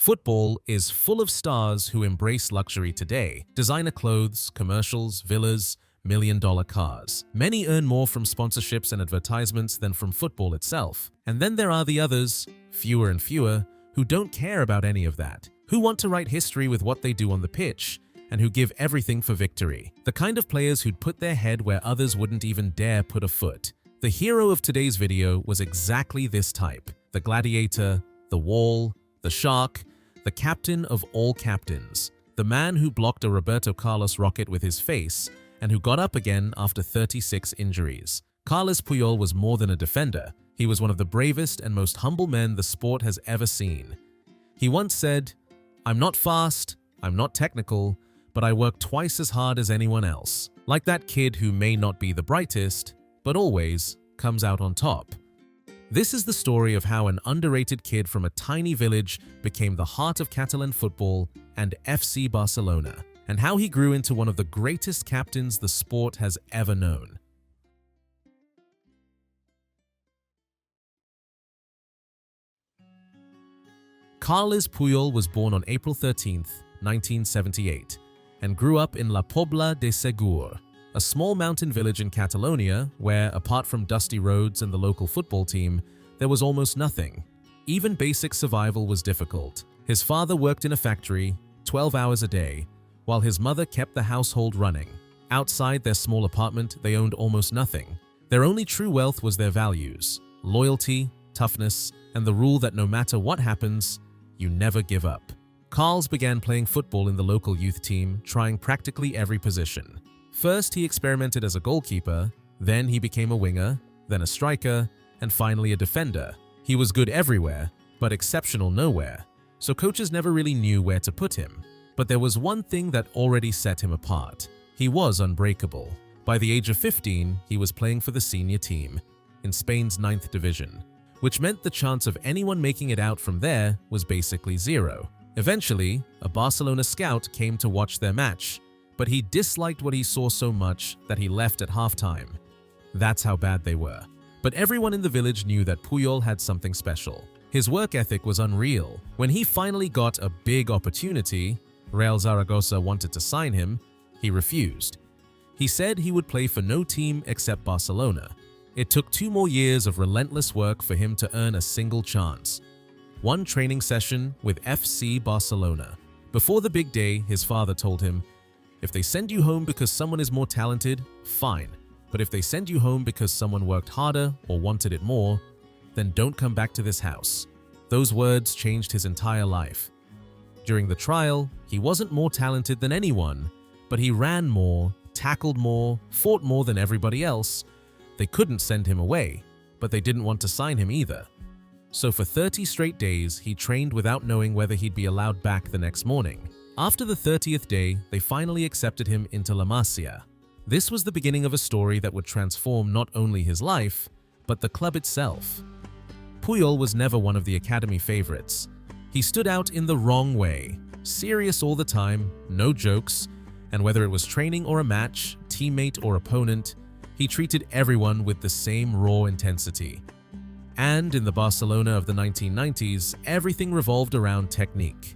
Football is full of stars who embrace luxury today. Designer clothes, commercials, villas, million-dollar cars. Many earn more from sponsorships and advertisements than from football itself. And then there are the others, fewer and fewer, who don't care about any of that, who want to write history with what they do on the pitch, and who give everything for victory. The kind of players who'd put their head where others wouldn't even dare put a foot. The hero of today's video was exactly this type. The gladiator, the wall, the shark, the captain of all captains. The man who blocked a Roberto Carlos rocket with his face and who got up again after 36 injuries. Carlos Puyol was more than a defender. He was one of the bravest and most humble men the sport has ever seen. He once said, "I'm not fast, I'm not technical, but I work twice as hard as anyone else." Like that kid who may not be the brightest, but always comes out on top. This is the story of how an underrated kid from a tiny village became the heart of Catalan football and FC Barcelona, and how he grew into one of the greatest captains the sport has ever known. Carles Puyol was born on April 13, 1978, and grew up in La Pobla de Segur, a small mountain village in Catalonia where, apart from dusty roads and the local football team, there was almost nothing. Even basic survival was difficult. His father worked in a factory, 12 hours a day, while his mother kept the household running. Outside their small apartment, they owned almost nothing. Their only true wealth was their values, loyalty, toughness, and the rule that no matter what happens, you never give up. Carles began playing football in the local youth team, trying practically every position. First, he experimented as a goalkeeper, then he became a winger, then a striker, and finally a defender. He was good everywhere, but exceptional nowhere, so coaches never really knew where to put him. But there was one thing that already set him apart. He was unbreakable. By the age of 15, he was playing for the senior team, in Spain's 9th division, which meant the chance of anyone making it out from there was basically zero. Eventually, a Barcelona scout came to watch their match, but he disliked what he saw so much that he left at halftime. That's how bad they were. But everyone in the village knew that Puyol had something special. His work ethic was unreal. When he finally got a big opportunity, Real Zaragoza wanted to sign him, he refused. He said he would play for no team except Barcelona. It took 2 more years of relentless work for him to earn a single chance. One training session with FC Barcelona. Before the big day, his father told him, "If they send you home because someone is more talented, fine. But if they send you home because someone worked harder or wanted it more, then don't come back to this house." Those words changed his entire life. During the trial, he wasn't more talented than anyone, but he ran more, tackled more, fought more than everybody else. They couldn't send him away, but they didn't want to sign him either. So for 30 straight days, he trained without knowing whether he'd be allowed back the next morning. After the 30th day, they finally accepted him into La Masia. This was the beginning of a story that would transform not only his life, but the club itself. Puyol was never one of the academy favorites. He stood out in the wrong way, serious all the time, no jokes, and whether it was training or a match, teammate or opponent, he treated everyone with the same raw intensity. And in the Barcelona of the 1990s, everything revolved around technique.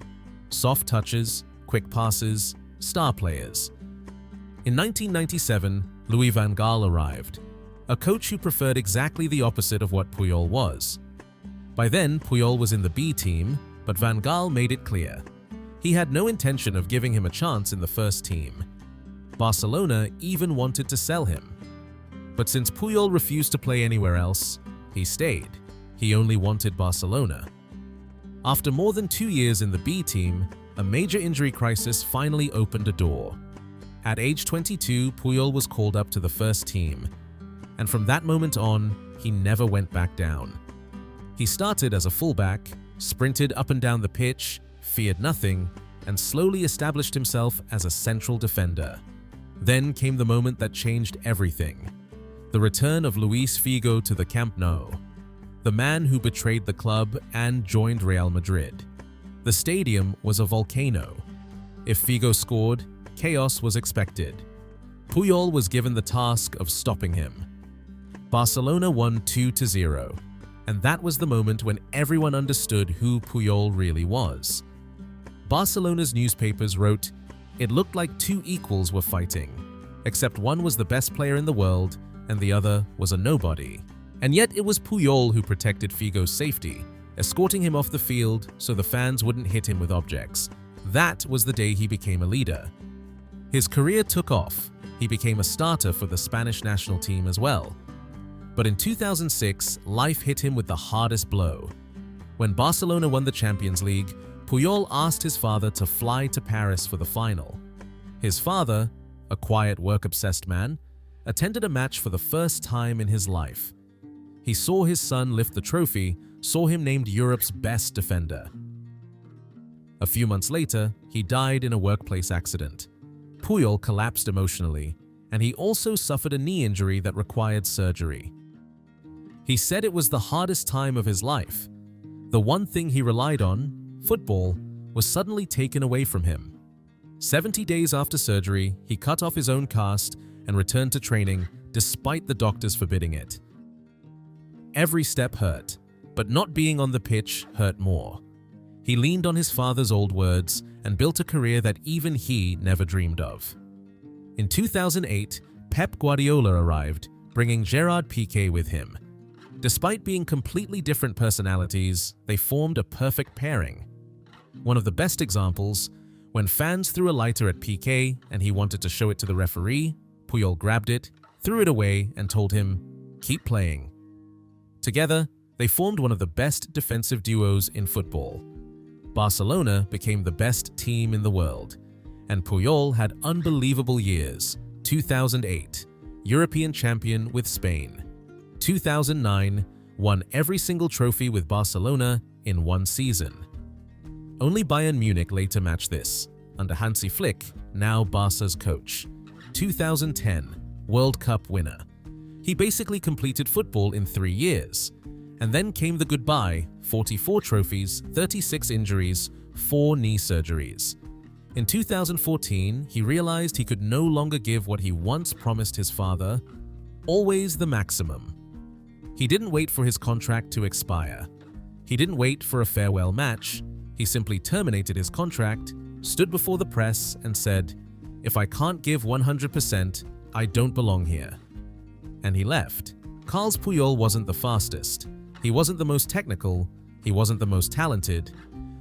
Soft touches, quick passes, star players. In 1997, Louis van Gaal arrived, a coach who preferred exactly the opposite of what Puyol was. By then, Puyol was in the B team, but Van Gaal made it clear. He had no intention of giving him a chance in the first team. Barcelona even wanted to sell him. But since Puyol refused to play anywhere else, he stayed. He only wanted Barcelona. After more than 2 years in the B team, a major injury crisis finally opened a door. At age 22, Puyol was called up to the first team, and from that moment on, he never went back down. He started as a fullback, sprinted up and down the pitch, feared nothing, and slowly established himself as a central defender. Then came the moment that changed everything. The return of Luis Figo to the Camp Nou, the man who betrayed the club and joined Real Madrid. The stadium was a volcano. If Figo scored, chaos was expected. Puyol was given the task of stopping him. Barcelona won 2-0, and that was the moment when everyone understood who Puyol really was. Barcelona's newspapers wrote, "It looked like two equals were fighting, except one was the best player in the world and the other was a nobody." And yet it was Puyol who protected Figo's safety, escorting him off the field so the fans wouldn't hit him with objects. That was the day he became a leader. His career took off. He became a starter for the Spanish national team as well. But in 2006, life hit him with the hardest blow. When Barcelona won the Champions League, Puyol asked his father to fly to Paris for the final. His father, a quiet, work-obsessed man, attended a match for the first time in his life. He saw his son lift the trophy, saw him named Europe's best defender. A few months later, he died in a workplace accident. Puyol collapsed emotionally, and he also suffered a knee injury that required surgery. He said it was the hardest time of his life. The one thing he relied on, football, was suddenly taken away from him. 70 days after surgery, he cut off his own cast and returned to training despite the doctors forbidding it. Every step hurt, but not being on the pitch hurt more. He leaned on his father's old words and built a career that even he never dreamed of. In 2008, Pep Guardiola arrived, bringing Gerard Piqué with him. Despite being completely different personalities, they formed a perfect pairing. One of the best examples, when fans threw a lighter at Piqué and he wanted to show it to the referee, Puyol grabbed it, threw it away and told him, "Keep playing." Together, they formed one of the best defensive duos in football. Barcelona became the best team in the world, and Puyol had unbelievable years. 2008, European champion with Spain. 2009, won every single trophy with Barcelona in one season. Only Bayern Munich later matched this, under Hansi Flick, now Barca's coach. 2010, World Cup winner. He basically completed football in 3 years. And then came the goodbye, 44 trophies, 36 injuries, 4 knee surgeries. In 2014, he realized he could no longer give what he once promised his father, always the maximum. He didn't wait for his contract to expire. He didn't wait for a farewell match. He simply terminated his contract, stood before the press and said, "If I can't give 100%, I don't belong here." And he left. Carles Puyol wasn't the fastest. He wasn't the most technical, he wasn't the most talented,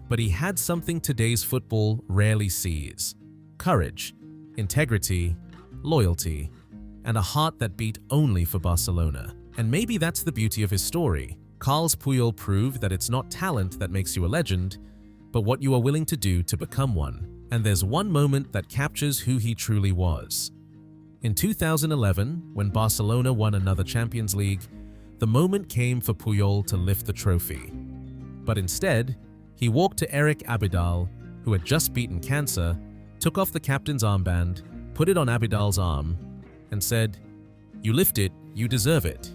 but he had something today's football rarely sees: courage, integrity, loyalty, and a heart that beat only for Barcelona. And maybe that's the beauty of his story. Carles Puyol proved that it's not talent that makes you a legend, but what you are willing to do to become one. And there's one moment that captures who he truly was. In 2011, when Barcelona won another Champions League, the moment came for Puyol to lift the trophy. But instead, he walked to Eric Abidal, who had just beaten cancer, took off the captain's armband, put it on Abidal's arm, and said, "You lift it, you deserve it.